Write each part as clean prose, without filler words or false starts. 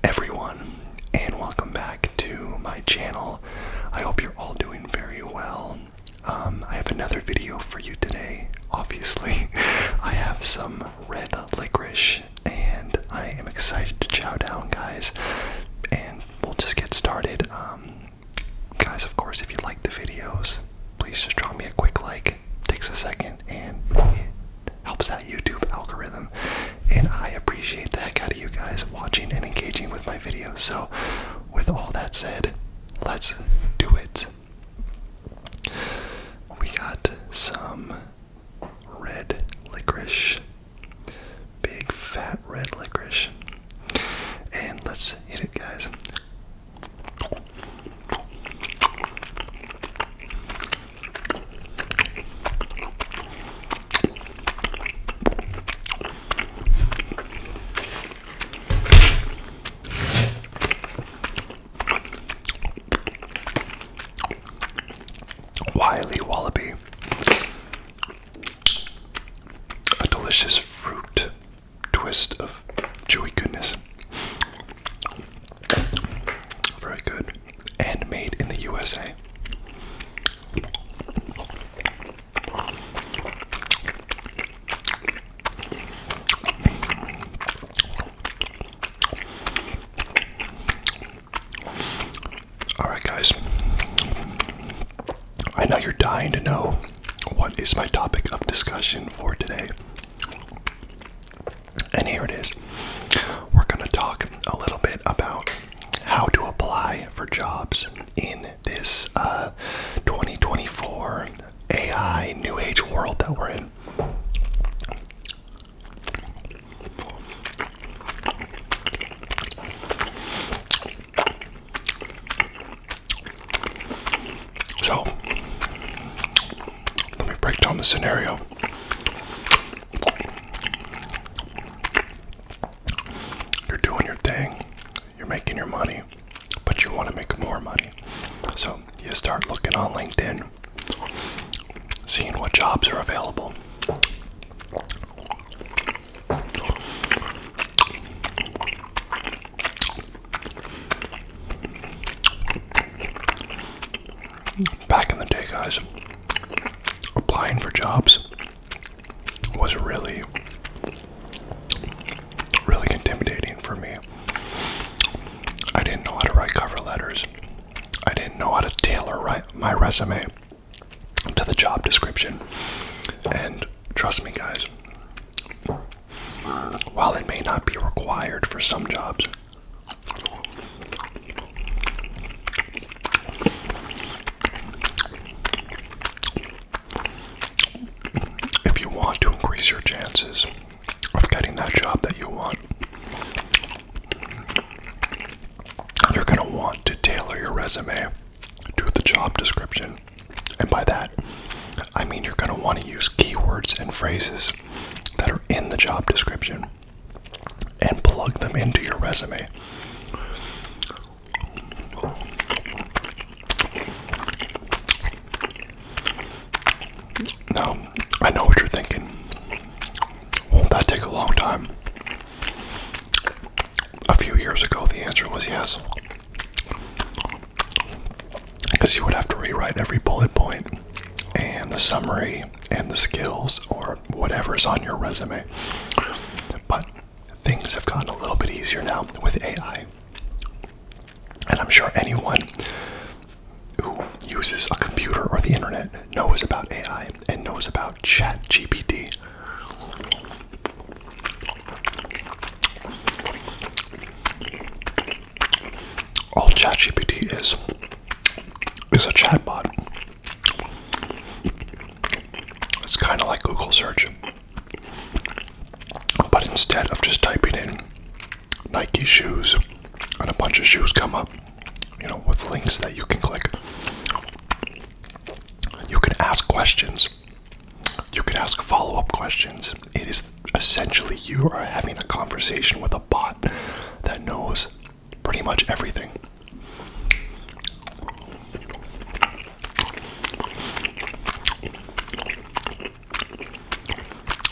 everyone, and welcome back to my channel. I hope you're all doing very well. I have another video for you today. Obviously, I have some red licorice, and I am excited to chow down, guys. And we'll just get started. Guys, of course, if you like the videos, please just drop me a quick like. Takes a second, and it helps that YouTube algorithm. And I appreciate the heck out of you guys watching and engaging with my videos. So, with all that said, let's do it. We got some red licorice, big fat red licorice, and let's hit it, guys. Wily Wallaby, a delicious fruit twist of chewy goodness. Very good, and made in the USA. Alright, guys. I know you're dying to know what is my topic of discussion for today. And here it is. We're going to talk a little bit about how to apply for jobs in this 2024 AI new age world that we're in. So, let me break down the scenario. You're doing your thing, you're making your money, but you want to make more money. So you start looking on LinkedIn, seeing what jobs are available. Back in the day, guys, applying for jobs was really intimidating for me. I didn't know how to write cover letters. I didn't know how to tailor my resume to the job description. And trust me, guys, while it may not be required for some jobs, if you want to increase your chances of getting that job that you want, you're going to want to tailor your resume to the job description. And by that, I mean you're going to want to use keywords and phrases that are in the job description and plug them into your resume. Now, I know what you're thinking. Won't that take a long time? A few years ago, the answer was yes. Because you would have to rewrite every bullet point and the summary and the skills or whatever's on your resume. But things have gotten a little bit easier now with AI. And I'm sure anyone who uses a computer or the internet knows about AI and knows about ChatGPT. All ChatGPT is a chatbot. It's kind of like Google search. But instead of just typing in Nike shoes and a bunch of shoes come up, with links that you can click, you can ask questions. You can ask follow-up questions. It is essentially you are having a conversation with a bot that knows pretty much everything.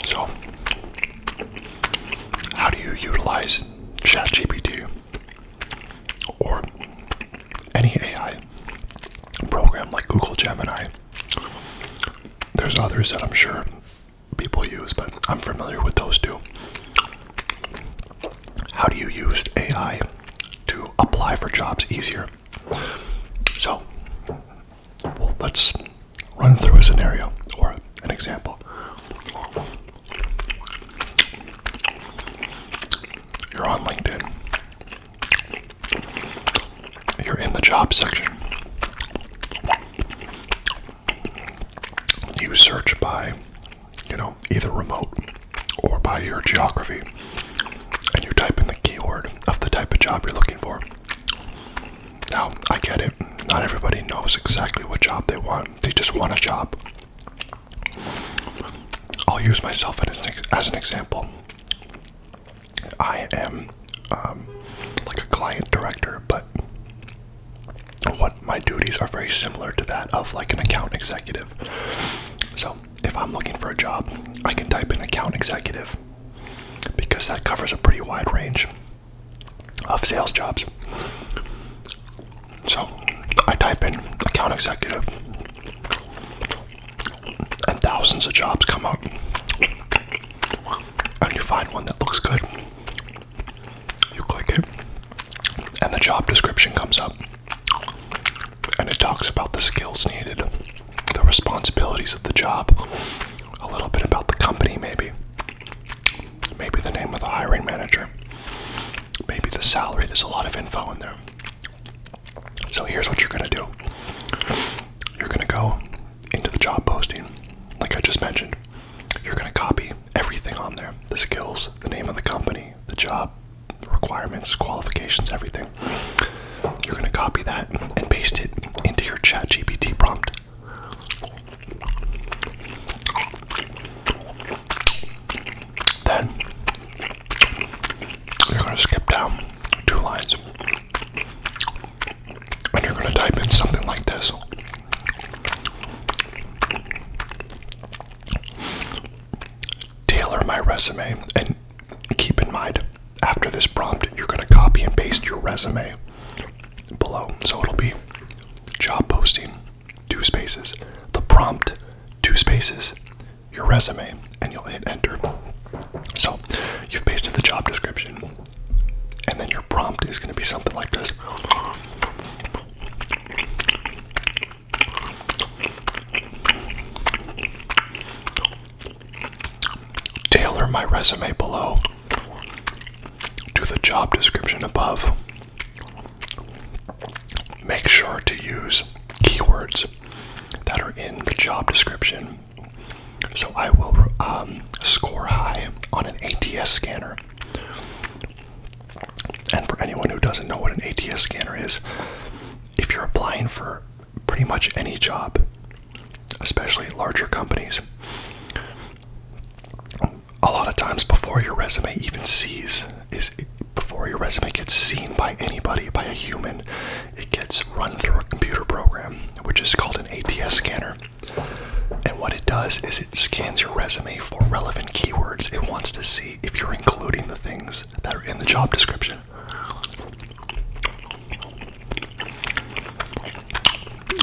So, how do you utilize ChatGPT? Google Gemini. There's others that I'm sure people use, but I'm familiar with those two. How do you use AI to apply for jobs easier? So, well, let's run through a scenario or an example. You're on LinkedIn. You're in the job section. You search by, either remote or by your geography, and you type in the keyword of the type of job you're looking for. Now, I get it. Not everybody knows exactly what job they want. They just want a job. I'll use myself as an example. I am like a client director, but what my duties are very similar to that of like an account executive. So if I'm looking for a job, I can type in account executive because that covers a pretty wide range of sales jobs. So I type in account executive and thousands of jobs come up, and you find one that looks good. You click it and the job description comes up, and it talks about the skills needed, the responsibilities of the job, a little bit about the company, maybe the name of the hiring manager, maybe the salary. There's a lot of info in there. So here's what you're going to do. You're going to go into the job posting, like I just mentioned. You're going to copy everything on there, the skills, the name of the company, the job requirements, qualifications, everything. You're going to copy that and paste it into your ChatGPT prompt. Then you're going to skip down 2 lines, and you're going to type in something like this. Tailor my resume. And keep in mind, after this prompt, you're going to copy and paste your resume below. So it'll be job posting, 2 spaces, the prompt, 2 spaces, your resume, and you'll hit enter. So you've pasted the job description, and then your prompt is going to be something like this. Tailor my resume below to the job description above. Make sure to use keywords that are in the job description. So I will score high on an ATS scanner. And for anyone who doesn't know what an ATS scanner is, if you're applying for pretty much any job, especially larger companies, a lot of times before your resume before your resume gets seen by anybody, by a human, it gets run through a computer program, which is called an ATS scanner. And what it does is it scans your resume for relevant keywords. It wants to see if you're including the things that are in the job description.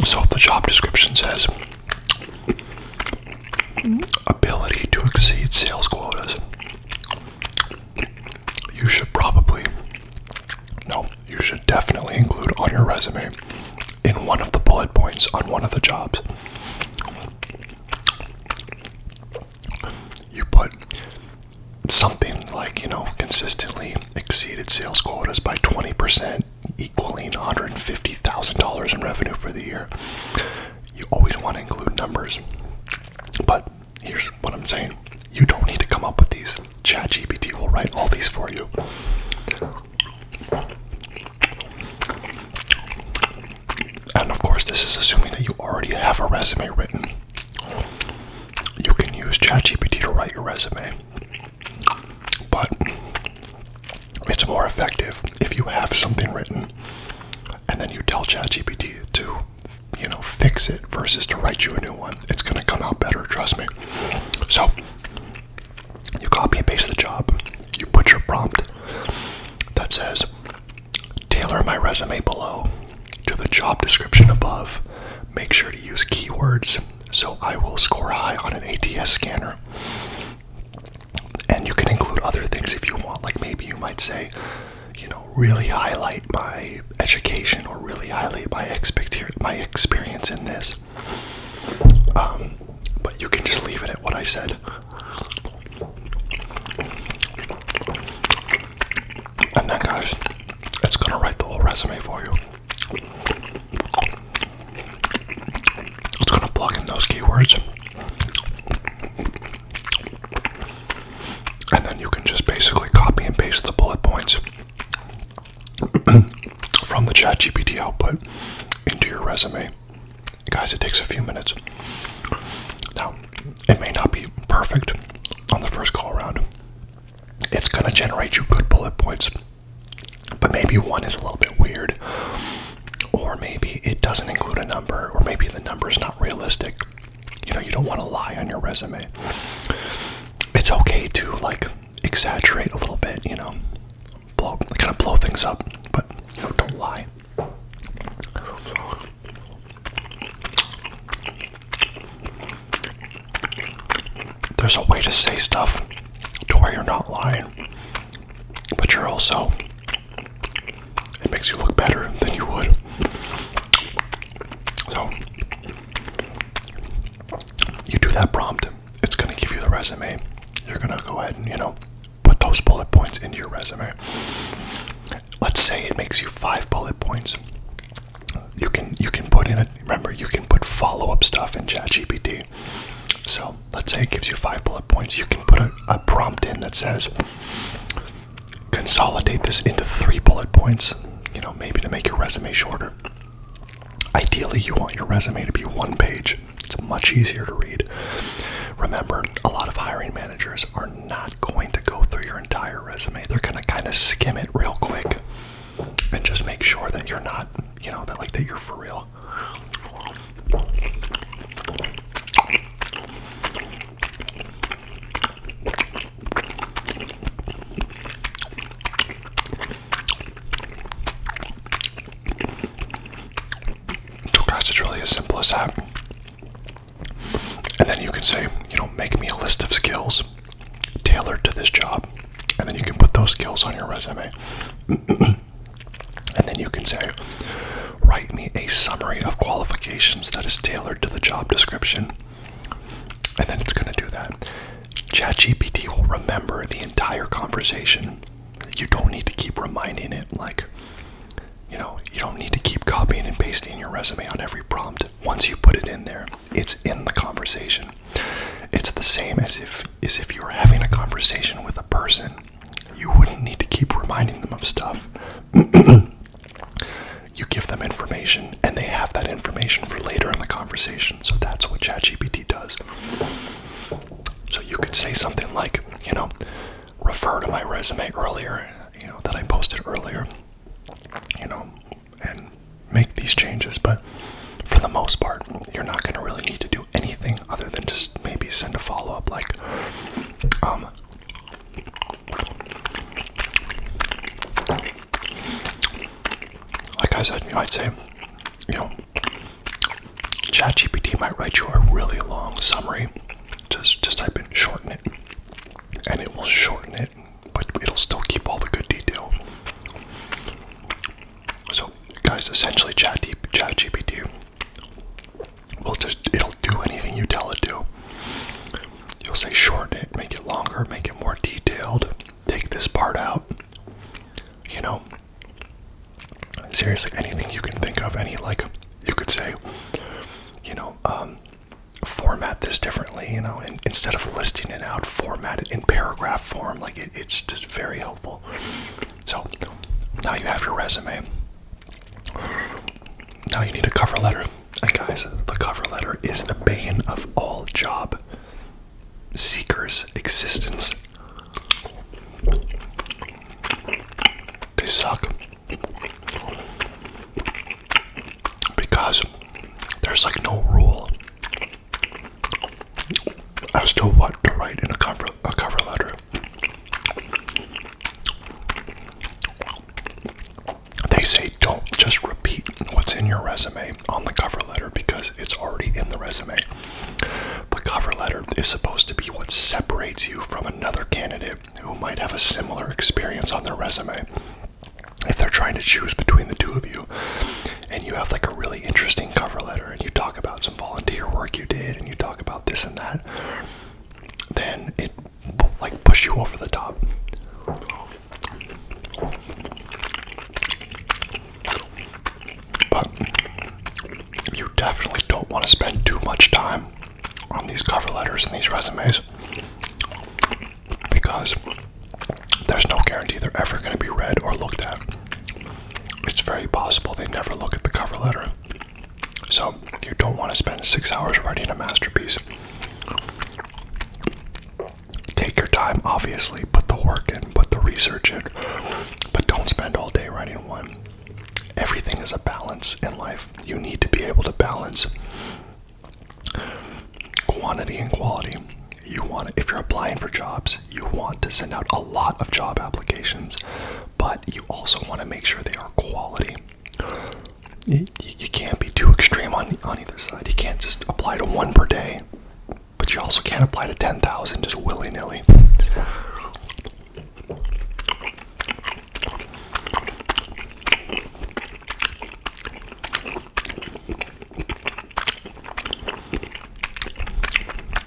So if the job description says ability to exceed sales quotas, you should definitely include on your resume in one of the bullet points on one of the jobs. You put something like, consistently exceeded sales quotas by 20%, equaling $150,000 in revenue for the year. You always want to include numbers. But here's what I'm saying. You don't need to come up with these. ChatGPT will write all these for you. And of course, this is assuming that you already have a resume written. You can use ChatGPT to write your resume, but it's more effective if you have something written and then you tell ChatGPT to, fix it versus to write you a new one. It's going to come out better, trust me. So, you copy and paste the job. You put your prompt that says, tailor my resume below to the job description above. make sure to use keywords. So I will score high on an ATS scanner. And you can include other things if you want. Like maybe you might say, really highlight my education or really highlight my experience in this. But you can just leave it at what I said. And then guys, it's gonna write the whole resume for you. It's gonna plug in those keywords. And then you can just basically copy and paste the bullet points from the ChatGPT output into your resume. Guys, it takes a few minutes. Now, it may not be perfect on the first go around. It's going to generate you good bullet points, but maybe one is a little bit weird, or maybe it doesn't include a number, or maybe the number is not realistic. You don't want to lie on your resume. It's okay to like exaggerate a little bit, blow things up, but don't lie. There's a way to say stuff to where you're not lying, but you're also, it makes you look better than you would. So you do that prompt, it's going to give you the resume. You're going to go ahead and, put those bullet points into your resume. Let's say it makes you 5 bullet points. You can put in you can put follow-up stuff in ChatGPT. So let's say it gives you 5 bullet points. You can put a prompt in that says, consolidate this into 3 bullet points, maybe to make your resume shorter. Ideally, you want your resume to be 1 page. It's much easier to read. Remember, a lot of hiring managers are not going to go through your entire resume. They're going to kind of skim it real quick and just make sure that you're not, that you're for real. So guys, it's really as simple as that. And then you can say, make me a list of skills tailored to this job. And then you can put those skills on your resume. And then you can say, write me a summary of qualifications that is tailored to the job description. And then it's going to do that. ChatGPT will remember the entire conversation. You don't need to keep reminding it, you don't need to keep copying and pasting your resume on every prompt. Once you put it in there, it's in the conversation. It's the same as if you were having a conversation with a person. You wouldn't need to keep reminding them of stuff. You give them information, and they have that information for later in the conversation. So that's what ChatGPT does. So you could say something like, refer to my resume earlier, that I posted earlier, and make these changes. But for the most part, you're not going to really need to do anything other than just maybe send a follow-up like, I said, I'd say, ChatGPT might write you a really long summary. Just type in shorten it, and it will shorten it, but it'll still keep all the good detail. So, guys, essentially, ChatGPT it'll do anything you tell it to. You'll say shorten it, make it longer, make it more detailed, take this part out, seriously, anything you can think of, you could say, format this differently, and instead of listing it out, format it in paragraph form. It's just very helpful. So now you have your resume. Now you need a cover letter. And guys, the cover letter is the bane of all job seekers' existence. They suck. Because there's no rule as to what to write in a cover letter. They say don't just repeat what's in your resume on the cover letter, because because it's already in the resume. The cover letter is supposed to be what separates you from another candidate who might have a similar experience on their resume. If they're trying to choose between the two of you, and you have like a really interesting cover letter, and you talk about some volunteer work you did, and you talk about this and that, then it like push you over the top. But you definitely don't want to spend too much time on these cover letters and these resumes, because there's no guarantee they're ever going to be read or looked at. It's very possible they never look at the cover letter. So you don't want to spend 6 hours writing a masterpiece. Take your time, obviously, put the work in, put the research in, but don't spend all day writing one. Everything is a balance in life. You need to be able to balance quantity and quality. If you're applying for jobs, you want to send out a lot of job applications, but you also want to make sure they are quality. You can't be too extreme on either side. You can't just apply to one per day, but you also can't apply to 10,000 just willy-nilly.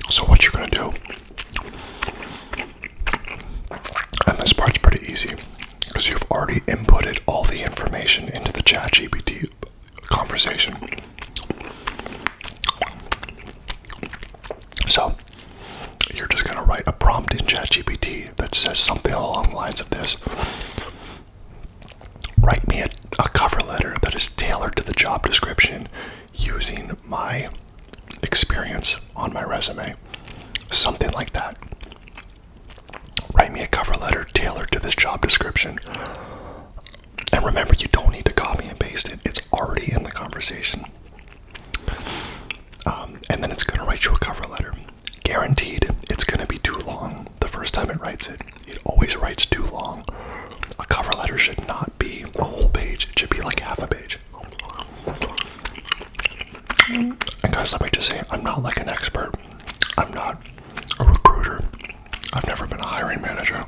So what you're going to do, and this part's pretty easy, because you've already inputted all the information into the ChatGPT conversation. So you're just going to write a prompt in ChatGPT that says something along the lines of this. Write me a cover letter that is tailored to the job description using my experience on my resume. Something like that. Write me a cover letter tailored to this job description. And remember, you don't need to copy and paste it. It's already in the conversation. And then it's going to write you a cover letter. Guaranteed, it's going to be too long the first time it writes it. It always writes too long. A cover letter should not be a whole page. It should be like half a page. And guys, let me just say, I'm not like an expert. I'm not a recruiter. I've never been a hiring manager.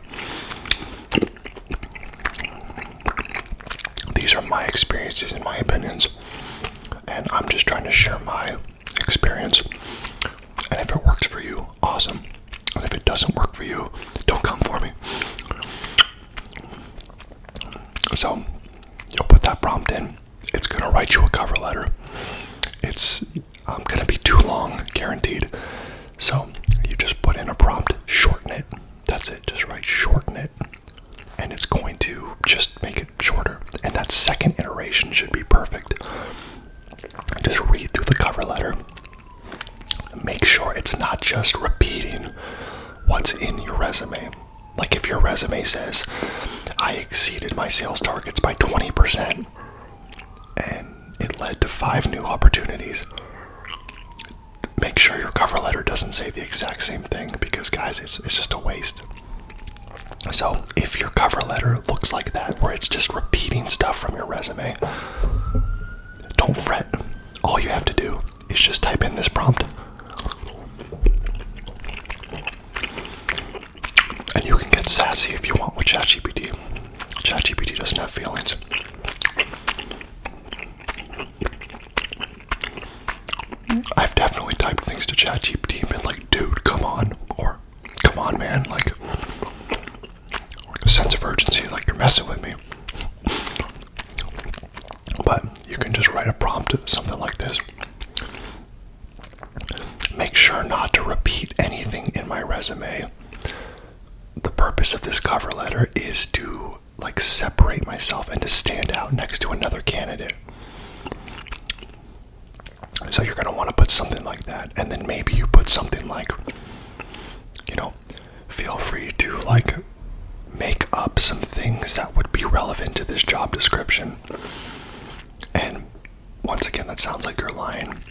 These are my experiences and my opinions, and I'm just trying to share my experience. And if it works for you, awesome. And if it doesn't work for you, don't come for me. So you'll put that prompt in. It's going to write you a cover letter. It's going to be too long, guaranteed. So you just put in a prompt, shorten it. That's it. Just write shorten it. And it's going to just make it shorter. And that second iteration should be perfect. Just read through the cover letter. Make sure it's not just repeating what's in your resume. Like if your resume says, I exceeded my sales targets by 20% and it led to 5 new opportunities. Make sure your cover letter doesn't say the exact same thing, because guys, it's just a waste. So if your cover letter looks like that, where it's just repeating stuff from your resume, don't fret. All you have to do is just type in this prompt. And you can get sassy if you want with ChatGPT. ChatGPT doesn't have feelings. I've definitely typed things to ChatGPT and been like, dude, come on. Or, come on, man. Like, a sense of urgency, like you're messing with me. But you can just write a prompt, something like this. Make sure not to repeat anything in my resume. The purpose of this cover letter is to like separate myself and to stand out next to another candidate. So you're going to want to put something like that. And then maybe you put something like, feel free to like make up some things that would be relevant to this job description. And once again, that sounds like you're lying.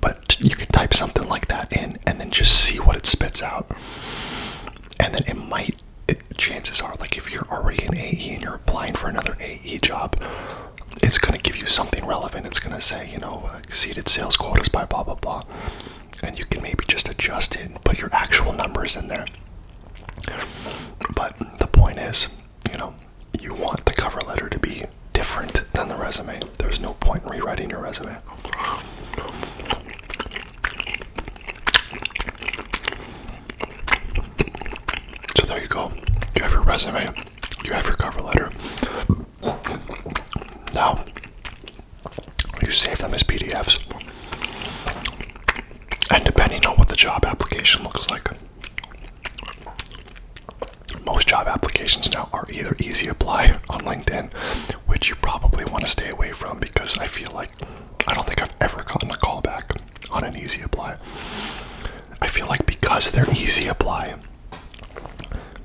But you could type something like that in and then just see what it spits out. And then chances are, like if you're already an AE and you're applying for another AE job, it's going to give you something relevant and it's going to say, exceeded sales quotas by blah, blah, blah. And you can maybe just adjust it and put your actual numbers in there. But the point is, you want the cover letter to be different than the resume. There's no point in rewriting your resume. So there you go. You have your resume. You have your cover letter. Now, you save them as PDFs. And depending on what the job application looks like, most job applications now are either easy apply on LinkedIn, which you probably want to stay away from, because I don't think I've ever gotten a call back on an easy apply. I feel like because they're easy apply,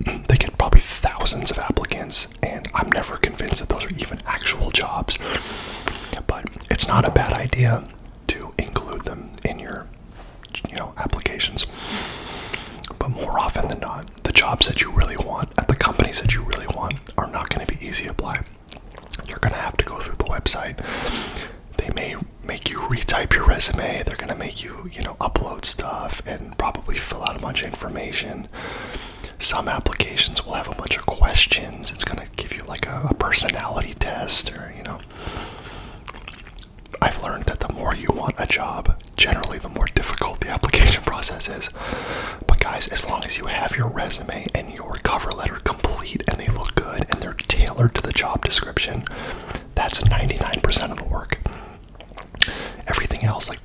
they get probably thousands of applicants, and I'm never convinced that those are even actual jobs. But it's not a bad idea to include them in your applications. But more often than not, the jobs that you really want at the companies that you really want are not going to be easy apply. You're going to have to go through the website. They may make you retype your resume. They're going to make you, upload stuff and probably fill out a bunch of information. Some applications will have a bunch of questions. It's going to give you like a personality test, or, I've learned that the more you want a job, generally the more difficult the application process is. But guys, as long as you have your resume and your cover letter complete and they look good and they're tailored to the job description, that's 99% of the work. Everything else, like,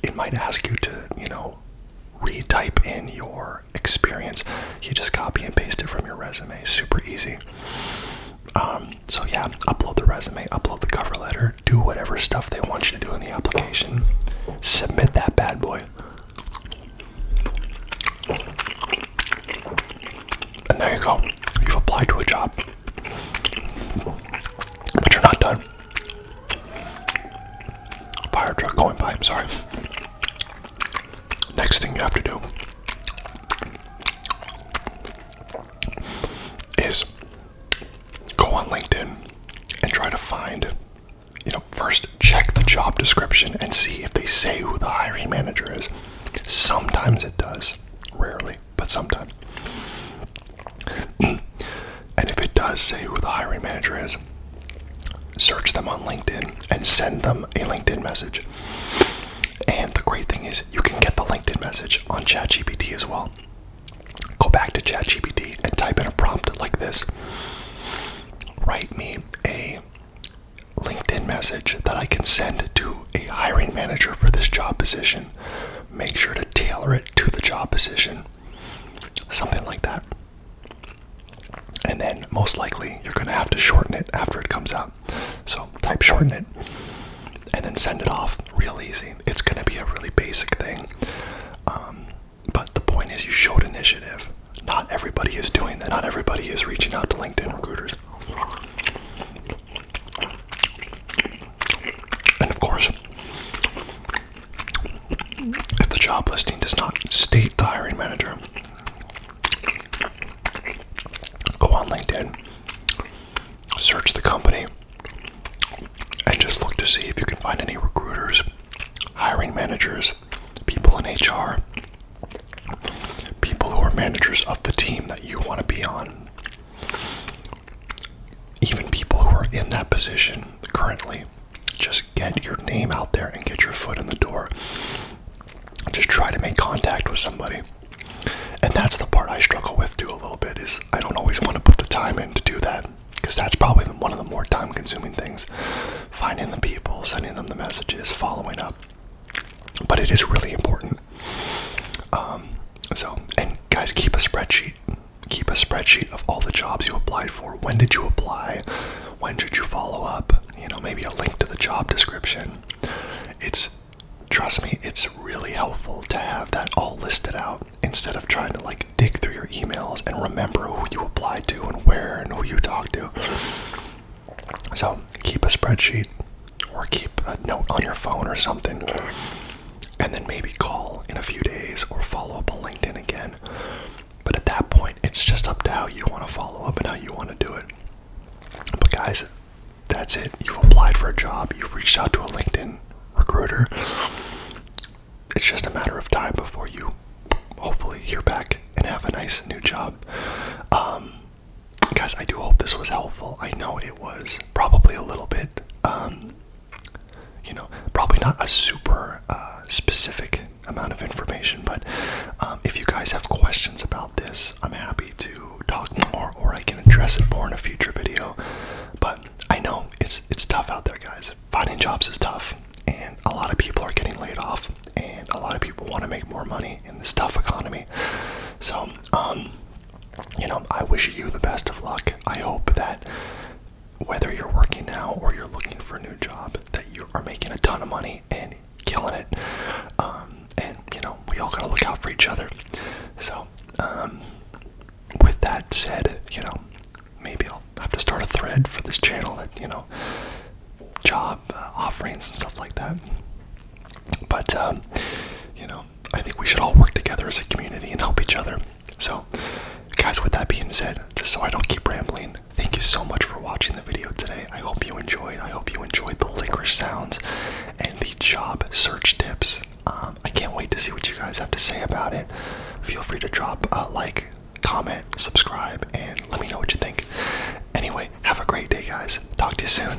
it might ask you to, retype in your experience. You just copy and paste it from your resume. Super easy. So yeah, upload the resume, upload the cover letter, do whatever stuff they want you to do in the application. Submit that bad boy. And there you go. You've applied to a job. But you're not done. Fire truck going by, I'm sorry. Next thing you have to do is go on LinkedIn and try to find, first check the job description and see if they say who the hiring manager is. Sometimes it does. Rarely, but sometimes. And if it does say who the hiring manager is, search them on LinkedIn and send them a LinkedIn message. And the great thing is you can get the LinkedIn message on ChatGPT as well. Go back to ChatGPT and type in a prompt like this. Write me a LinkedIn message that I can send to a hiring manager for this job position. Make sure to tailor it to the job position. Something like that. And then most likely you're going to have to shorten it after it comes out. So type shorten it and then send it off. Real easy. It's going to be a really basic thing. But the point is, you showed initiative. Not everybody is doing that. Not everybody is reaching out to LinkedIn recruiters. And of course, if the job listing does not state the hiring manager, go on LinkedIn, search the company, and just look to see if you can find any recruiters, hiring managers, people in HR, people who are managers of the team that you want to be on, even people who are in that position currently. Just get your name out there and get your foot in the door. Just try to make contact with somebody. And that's the part I struggle with too a little bit, is I don't always want to put the time in to do that, because that's probably one of the more time consuming things. Finding the people, sending them the messages, following up. But it is really important. And guys, keep a spreadsheet. Keep a spreadsheet of all the jobs you applied for. When did you apply? When did you follow up? Maybe a link to the job description. Trust me, it's really helpful to have that all listed out instead of trying to dig through your emails and remember who you applied to and where and who you talked to. So keep a spreadsheet or keep a note on your phone or something, and then maybe call in a few days or follow up on LinkedIn again. But at that point, it's just up to how you want to follow up and how you want to do it. But guys, that's it. You've applied for a job, you've reached out to a LinkedIn recruiter. It's just a matter of time before you hopefully hear back and have a nice new job. Guys, I do hope this was helpful. I know it was probably a little bit, probably not a super specific amount of information, but if you guys have questions about this, I'm happy to talk more, or I can address it more in a future video. But I know it's tough out there, guys. Finding jobs is tough, and a lot of people are getting laid off, and a lot of people want to make more money in this tough economy. So, I wish you the best of luck. I hope that whether you're working now or you're looking for a new job, that you are making a ton of money and killing it. And we all gotta look out for each other. So, with that said, maybe I'll have to start a thread for this channel that, job offerings and stuff like that. But, I think we should all work together as a community and help each other. So, guys, with that being said, just so I don't keep rambling, thank you so much for watching the video today. I hope you enjoyed. I hope you enjoyed the licorice sounds and the job search tips. I can't wait to see what you guys have to say about it. Feel free to drop a like, comment, subscribe, and let me know what you think. Anyway, have a great day, guys. Talk to you soon.